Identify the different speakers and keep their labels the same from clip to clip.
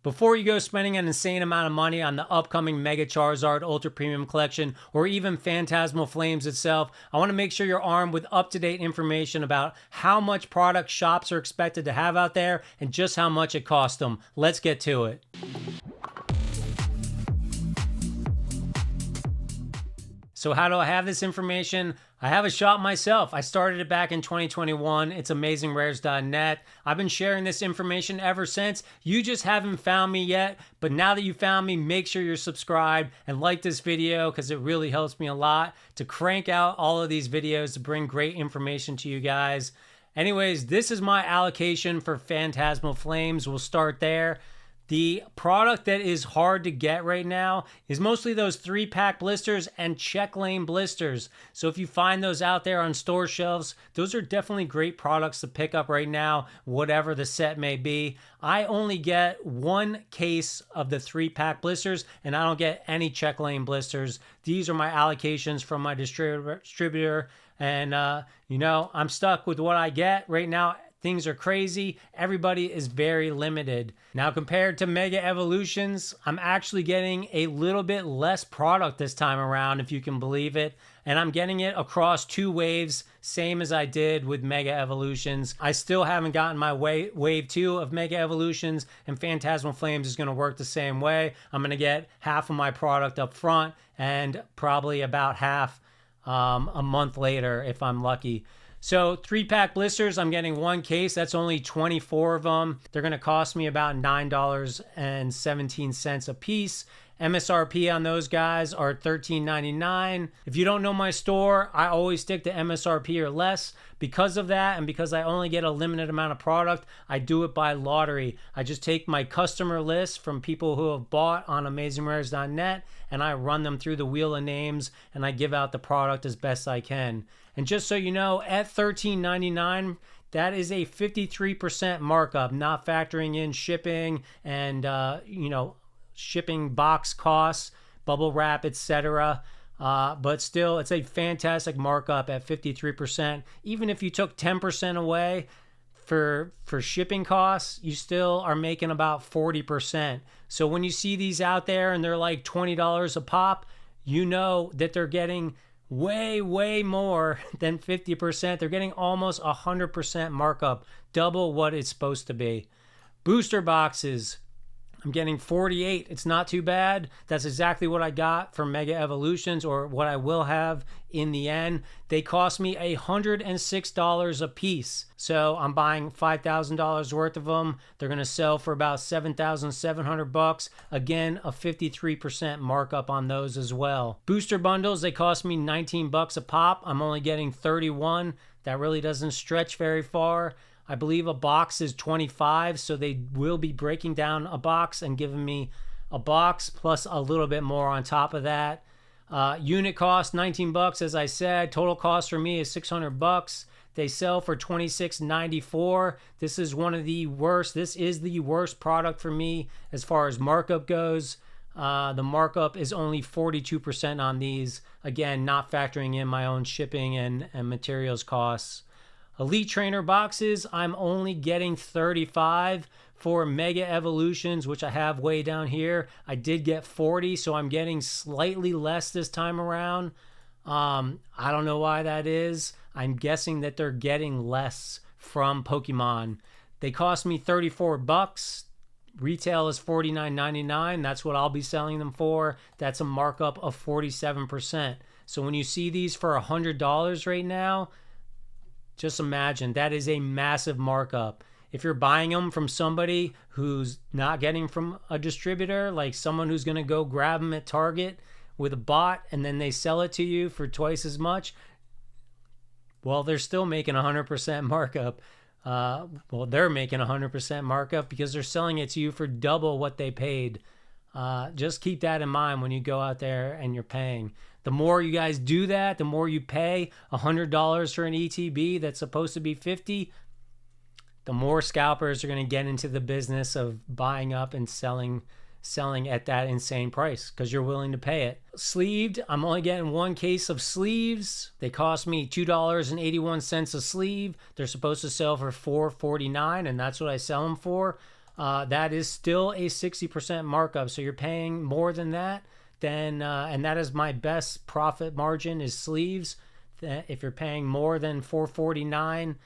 Speaker 1: Before you go spending an insane amount of money on the upcoming Mega Charizard Ultra Premium Collection or even Phantasmal Flames itself, I want to make sure you're armed with up-to-date information about how much product shops are expected to have out there and just how much it costs them. Let's get to it. So how do I have this information? I have a shop myself. I started it back in 2021. It's AmazingRares.net. I've been sharing this information ever since. You just haven't found me yet, but now that you found me, make sure you're subscribed and like this video because it really helps me a lot to crank out all of these videos to bring great information to you guys. Anyways, this is my allocation for Phantasmal Flames. We'll start there. The product that is hard to get right now is mostly those 3-pack blisters and check lane blisters. So if you find those out there on store shelves, those are definitely great products to pick up right now, whatever the set may be. I only get one case of the 3-pack blisters and I don't get any check lane blisters. These are my allocations from my distributor. And, I'm stuck with what I get right now. Things are crazy. Everybody is very limited. Now, compared to Mega Evolutions, I'm actually getting a little bit less product this time around, if you can believe it. And I'm getting it across 2 waves, same as I did with Mega Evolutions. I still haven't gotten my wave 2 of Mega Evolutions, and Phantasmal Flames is going to work the same way. I'm going to get half of my product up front and probably about half a month later if I'm lucky. So 3-pack blisters, I'm getting 1 case. That's only 24 of them. They're going to cost me about $9.17 a piece. MSRP on those guys are $13.99. If you don't know my store, I always stick to MSRP or less. Because of that, and because I only get a limited amount of product, I do it by lottery. I just take my customer list from people who have bought on AmazingRares.net, and I run them through the wheel of names, and I give out the product as best I can. And just so you know, at $13.99, that is a 53% markup, not factoring in shipping and, shipping box costs, bubble wrap, etc. But still, it's a fantastic markup at 53%. Even if you took 10% away for shipping costs, you still are making about 40%. So when you see these out there and they're like $20 a pop, you know that they're getting way more than 50%. They're getting almost 100% markup, double what it's supposed to be. Booster boxes, I'm getting 48. It's not too bad. That's exactly what I got for Mega Evolutions, or what I will have in the end. They cost me $106 a piece. So I'm buying $5,000 worth of them. They're going to sell for about $7,700. Again, a 53% markup on those as well. Booster bundles, they cost me $19 a pop. I'm only getting 31. That really doesn't stretch very far. I believe a box is 25, so they will be breaking down a box and giving me a box plus a little bit more on top of that. Unit cost $19, as I said. Total cost for me is $600. They sell for $26.94. This is one of the worst. This is the worst product for me as far as markup goes. The markup is only 42% on these. Again, not factoring in my own shipping and materials costs. Elite Trainer boxes, I'm only getting 35. For Mega Evolutions, which I have way down here, I did get 40, so I'm getting slightly less this time around. I don't know why that is. I'm guessing that they're getting less from Pokemon. They cost me $34. Retail is $49.99. That's what I'll be selling them for. That's a markup of 47%. So when you see these for $100 right now, just imagine, that is a massive markup. If you're buying them from somebody who's not getting from a distributor, like someone who's going to go grab them at Target with a bot and then they sell it to you for twice as much, well, they're still making 100% markup. They're making 100% markup because they're selling it to you for double what they paid. Just keep that in mind when you go out there and you're paying. The more you guys do that, the more you pay. $100 for an ETB that's supposed to be $50, the more scalpers are going to get into the business of buying up and selling at that insane price because you're willing to pay it. Sleeved, I'm only getting 1 case of sleeves. They cost me $2.81 a sleeve. They're supposed to sell for $4.49, and that's what I sell them for. that is still a 60% markup. So you're paying more than that. Then, and that is my best profit margin is sleeves. If you're paying more than $4.49,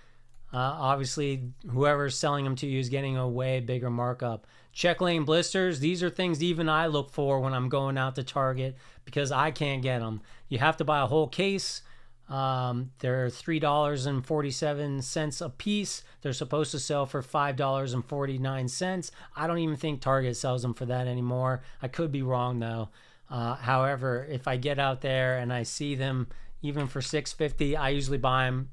Speaker 1: obviously whoever's selling them to you is getting a way bigger markup. Check lane blisters, these are things even I look for when I'm going out to Target because I can't get them. You have to buy a whole case. They're $3.47 a piece. They're supposed to sell for $5.49. I don't even think Target sells them for that anymore. I could be wrong though. However, if I get out there and I see them even for $6.50, I usually buy them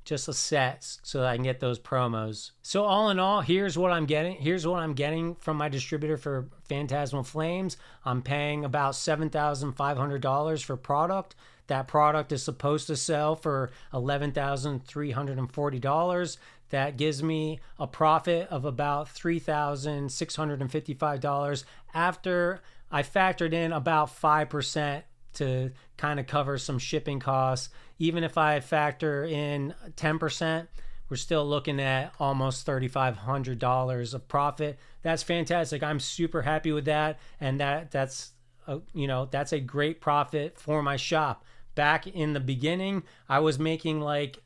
Speaker 1: just a set so that I can get those promos. So all in all, here's what I'm getting. Here's what I'm getting from my distributor for Phantasmal Flames. I'm paying about $7,500 for product. That product is supposed to sell for $11,340. That gives me a profit of about $3,655 after I factored in about 5% to kind of cover some shipping costs. Even if I factor in 10%, we're still looking at almost $3,500 of profit. That's fantastic. I'm super happy with that, and that's a great profit for my shop. Back in the beginning, I was making like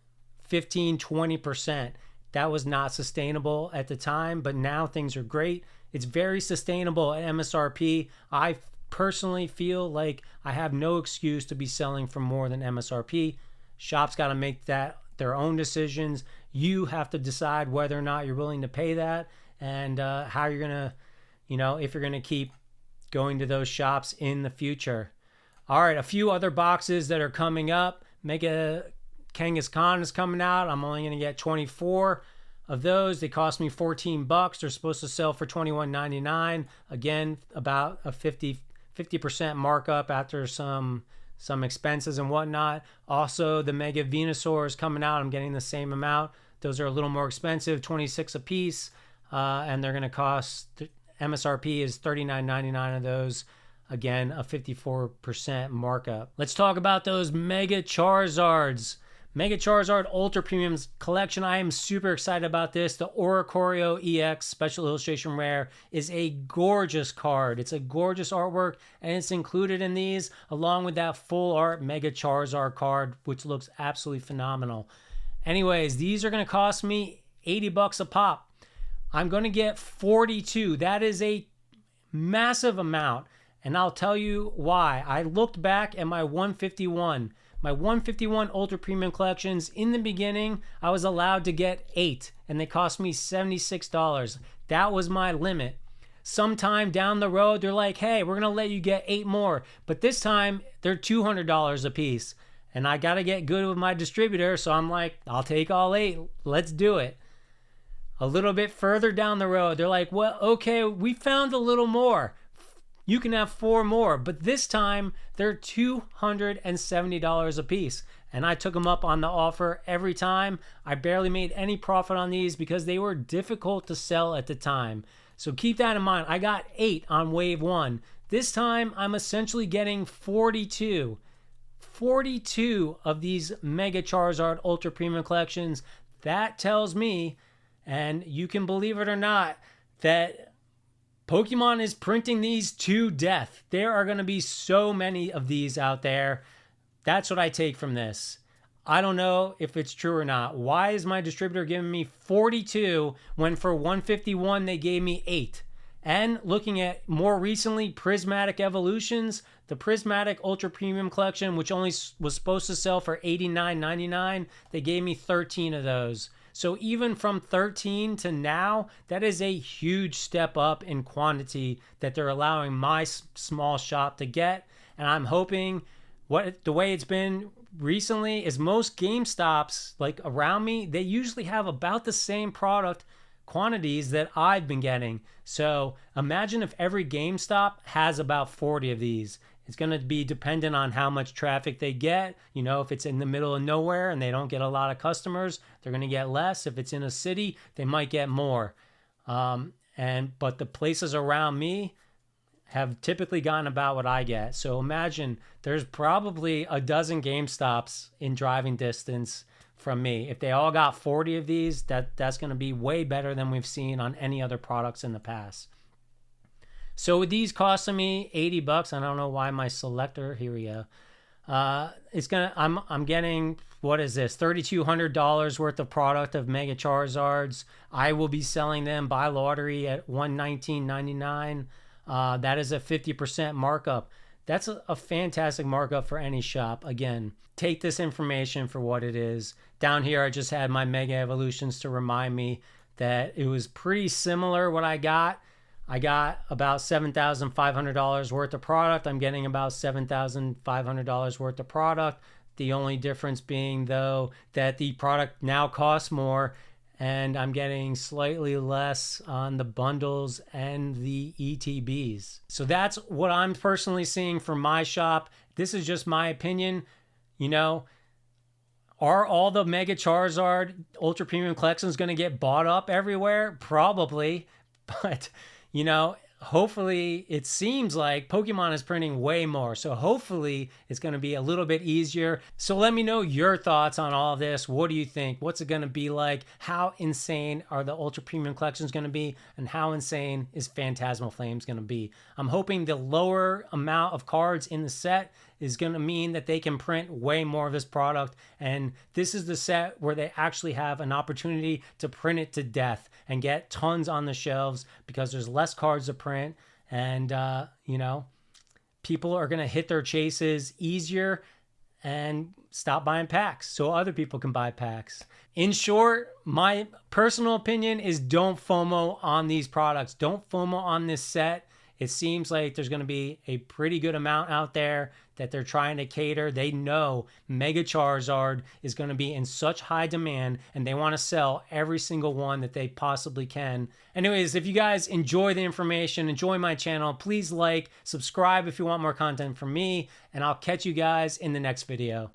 Speaker 1: 15-20%. That was not sustainable at the time, but now things are great. It's very sustainable at MSRP. I personally feel like I have no excuse to be selling for more than MSRP. Shops got to make that their own decisions. You have to decide whether or not you're willing to pay that and how you're going to, if you're going to keep going to those shops in the future. All right, a few other boxes that are coming up. Mega Kangaskhan is coming out. I'm only going to get 24 of those. They cost me $14. They're supposed to sell for $21.99. Again, about a 50% markup after some expenses and whatnot. Also, the Mega Venusaur is coming out. I'm getting the same amount. Those are a little more expensive, $26 a piece, and they're going to cost, MSRP is $39.99 of those. Again, a 54% markup. Let's talk about those Mega Charizards. Mega Charizard Ultra Premiums collection. I am super excited about this. The Oricorio EX Special Illustration Rare is a gorgeous card. It's a gorgeous artwork, and it's included in these along with that full art Mega Charizard card, which looks absolutely phenomenal. Anyways, these are going to cost me $80 a pop. I'm going to get 42. That is a massive amount, and I'll tell you why. I looked back at my 151. My 151 Ultra Premium collections, in the beginning, I was allowed to get 8, and they cost me $76. That was my limit. Sometime down the road, they're like, hey, we're going to let you get 8 more. But this time, they're $200 a piece. And I got to get good with my distributor, so I'm like, I'll take all 8. Let's do it. A little bit further down the road, they're like, well, okay, we found a little more. You can have 4 more, but this time they're $270 a piece. And I took them up on the offer every time. I barely made any profit on these because they were difficult to sell at the time. So keep that in mind. I got 8 on wave 1. This time I'm essentially getting 42. 42 of these Mega Charizard Ultra Premium collections. That tells me, and you can believe it or not, that Pokemon is printing these to death. There are going to be so many of these out there. That's what I take from this. I don't know if it's true or not. Why is my distributor giving me 42 when for 151 they gave me 8? And looking at more recently, Prismatic Evolutions, the Prismatic Ultra Premium Collection, which only was supposed to sell for $89.99, they gave me 13 of those. So even from 13 to now, that is a huge step up in quantity that they're allowing my small shop to get. And I'm hoping the way it's been recently is most GameStops like around me, they usually have about the same product quantities that I've been getting. So imagine if every GameStop has about 40 of these. It's going to be dependent on how much traffic they get. If it's in the middle of nowhere and they don't get a lot of customers, they're going to get less. If it's in a city, they might get more. But the places around me have typically gotten about what I get. So imagine there's probably a dozen GameStops in driving distance from me. If they all got 40 of these, that's going to be way better than we've seen on any other products in the past. So with these costing me 80 bucks, I don't know why my selector, here we go. I'm getting, what is this, $3,200 worth of product of Mega Charizards. I will be selling them by lottery at $119.99. That is a 50% markup. That's a fantastic markup for any shop. Again, take this information for what it is. Down here, I just had my Mega Evolutions to remind me that it was pretty similar what I got. I got about $7,500 worth of product. I'm getting about $7,500 worth of product. The only difference being, though, that the product now costs more, and I'm getting slightly less on the bundles and the ETBs. So that's what I'm personally seeing from my shop. This is just my opinion. You know, are all the Mega Charizard Ultra Premium Collections going to get bought up everywhere? Probably. But, you know, hopefully it seems like Pokemon is printing way more. So hopefully it's going to be a little bit easier. So let me know your thoughts on all of this. What do you think? What's it going to be like? How insane are the Ultra Premium Collections going to be? And how insane is Phantasmal Flames going to be? I'm hoping the lower amount of cards in the set is going to mean that they can print way more of this product. And this is the set where they actually have an opportunity to print it to death and get tons on the shelves because there's less cards to print. And, you know, people are going to hit their chases easier and stop buying packs so other people can buy packs. In short, my personal opinion is don't FOMO on these products. Don't FOMO on this set. It seems like there's going to be a pretty good amount out there that they're trying to cater. They know Mega Charizard is going to be in such high demand, and they want to sell every single one that they possibly can. Anyways, if you guys enjoy the information, enjoy my channel, please like, subscribe if you want more content from me, and I'll catch you guys in the next video.